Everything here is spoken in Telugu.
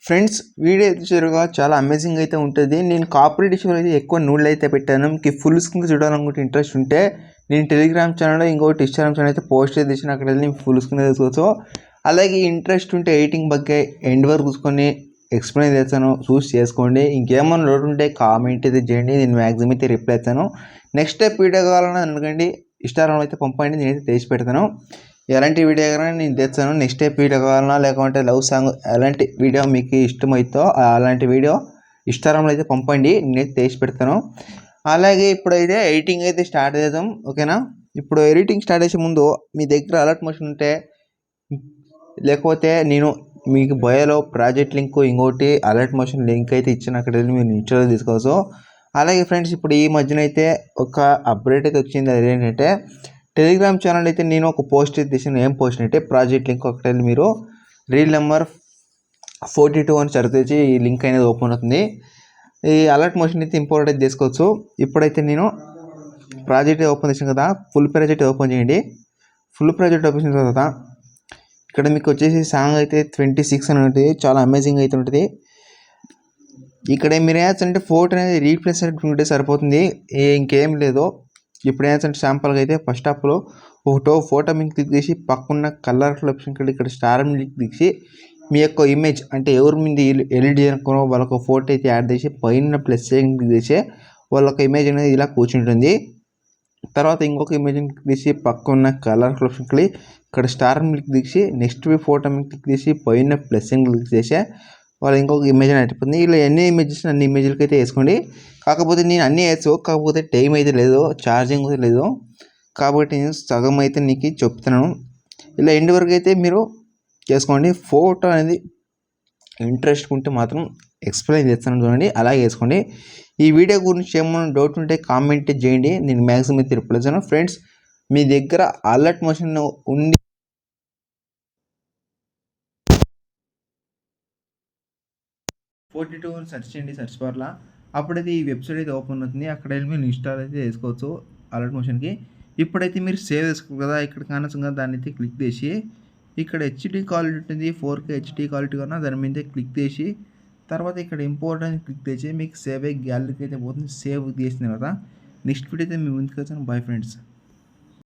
ఫ్రెండ్స్ వీడియో అయితే చూడగా చాలా అమేజింగ్ అయితే ఉంటుంది. నేను కాపరేట్ ఇష్యూలో అయితే ఎక్కువ నూళ్ళు అయితే పెట్టాను. మీకు ఫుల్ స్క్రీన్ చూడాలనుకుంటే ఇంట్రెస్ట్ ఉంటే నేను టెలిగ్రామ్ ఛానల్లో ఇంకోటి ఇన్స్టాగ్రామ్ ఛానల్ అయితే పోస్ట్ అయితే చేసిన, అక్కడ వెళ్ళి ఫుల్ స్క్రీన్ తీసుకోవచ్చు. అలాగే ఇంట్రెస్ట్ ఉంటే ఎడిటింగ్ ಬಗ್ಗೆ ఎండ్ వరకు చూసుకొని ఎక్స్ప్లెయిన్ చేస్తాను, చూసి చేసుకోండి. ఇంకేమన్నా లోటు ఉంటే కామెంట్ అయితే చేయండి, నేను మ్యాక్సిమం అయితే రిప్లై ఇస్తాను. నెక్స్ట్ టైప్ వీడియో కావాలన్నా అనుకోండి, ఇన్స్టాగ్రామ్లో అయితే పంపండి, నేనైతే చేసి పెడతాను. ఎలాంటి వీడియో కానీ నేను తెస్తాను. నెక్స్ట్ టైప్ వీడియో కావాలన్నా లేకుంటే లవ్ సాంగ్ ఎలాంటి వీడియో మీకు ఇష్టమైతే అలాంటి వీడియో ఇన్స్టాగ్రామ్లో అయితే పంపండి, నేనైతే చేసి పెడతాను. అలాగే ఇప్పుడైతే ఎడిటింగ్ అయితే స్టార్ట్ చేద్దాం, ఓకేనా? ఇప్పుడు ఎడిటింగ్ స్టార్ట్ చేసే ముందు మీ దగ్గర అలర్ట్ మోషన్ ఉంటే, లేకపోతే నేను మీకు బయోలో ప్రాజెక్ట్ లింక్ ఇంకోటి అలర్ట్ మోషన్ లింక్ అయితే ఇచ్చిన, అక్కడ వెళ్ళి మీరు ఇన్స్టాల్ తీసుకోవచ్చు. అలాగే ఫ్రెండ్స్, ఇప్పుడు ఈ మధ్యన అయితే ఒక అప్డేట్ అయితే వచ్చింది. అది ఏంటంటే టెలిగ్రామ్ ఛానల్ అయితే నేను ఒక పోస్ట్ అయితే తీసాను. ఏం పోస్ట్ అంటే ప్రాజెక్ట్ లింక్ ఒకటి వెళ్ళి మీరు రీల్ నెంబర్ 42 అని సెర్చ్ చేసి ఈ లింక్ అనేది ఓపెన్ అవుతుంది. ఈ అలర్ట్ మోషన్ అయితే ఇంపోర్ట్ అయితే చేసుకోవచ్చు. ఇప్పుడైతే నేను ప్రాజెక్ట్ ఓపెన్ చేసాను కదా, ఫుల్ ప్రాజెక్ట్ ఓపెన్ చేయండి. ఫుల్ ప్రాజెక్ట్ ఓపెన్ చేసిన తర్వాత ఇక్కడ మీకు వచ్చేసి సాంగ్ అయితే 26 అని ఉంటుంది, చాలా అమేజింగ్ అయితే ఉంటుంది. ఇక్కడ మీరు ఏంటంటే ఫోటో అనేది రీప్లేస్ ఉంటే సరిపోతుంది, ఇంకేం లేదు. ఇప్పుడు ఏంటంటే శాంపుల్గా అయితే ఫస్ట్ అప్లో ఫోటో మీకు క్లిక్ చేసి పక్కన్న కలర్ ఆప్షన్ ఇక్కడ స్టార్ మీద క్లిక్ చేసి మీ యొక్క ఇమేజ్ అంటే ఎవరి మీద ఎల్ఈడి అనుకున్నో వాళ్ళొక ఫోటో అయితే యాడ్ చేసి పైన ప్లస్ క్లిక్ చేసి వాళ్ళొక ఇమేజ్ అనేది ఇలా కూర్చుంటుంది. తర్వాత ఇంకొక ఇమేజ్ క్లిక్ చేసి పక్కన్న కలర్ ఆప్షన్ ఇక్కడ స్టార్ మీద క్లిక్ చేసి నెక్స్ట్ ఫోటో మీద క్లిక్ చేసి పైన ప్లస్ క్లిక్ చేసి వాళ్ళు ఇంకొక ఇమేజ్ అయిపోతుంది. ఇలా ఎన్ని ఇమేజెస్ అన్ని ఇమేజ్లకి అయితే వేసుకోండి. కాకపోతే నేను అన్నీ వేసుకో, కాకపోతే టైం అయితే లేదు, ఛార్జింగ్ అయితే లేదు, కాబట్టి నేను సగం అయితే నీకు చెప్తున్నాను. ఇలా ఎండ్ వరకు అయితే మీరు చేసుకోండి. ఫోటో అనేది ఇంట్రెస్ట్ ఉంటే మాత్రం ఎక్స్ప్లెయిన్ చేస్తాను, చూడండి, అలాగే వేసుకోండి. ఈ వీడియో గురించి ఏమైనా డౌట్ ఉంటే కామెంట్ చేయండి, నేను మ్యాక్సిమం అయితే రిప్లై చేస్తాను. ఫ్రెండ్స్, మీ దగ్గర అలర్ట్ మోషన్ ఉండి 42 అని సెర్చ్ చేయండి సెర్చ్ బార్లో. అప్పుడైతే ఈ వెబ్సైట్ అయితే ఓపెన్ అవుతుంది, అక్కడ వెళ్ళి మీరు ఇన్స్టాల్ అయితే చేసుకోవచ్చు అలర్ట్ మోషన్కి. ఇప్పుడైతే మీరు సేవ్ చేసుకోరు కదా, ఇక్కడ కానొచ్చు కదా, దాన్ని అయితే క్లిక్ చేసి ఇక్కడ హెచ్డి క్వాలిటీ ఉంటుంది, 4K హెచ్డి క్వాలిటీ కన్నా దాని మీద క్లిక్ చేసి తర్వాత ఇక్కడ ఇంపోర్ట్ అని క్లిక్ చేసి మీకు సేవ్ అయ్యి గ్యాలరీకి అయితే పోతుంది. సేవ్ చేసిన తర్వాత నెక్స్ట్ వీడియో అయితే మీ ముందుకు వచ్చాను. Bye friends.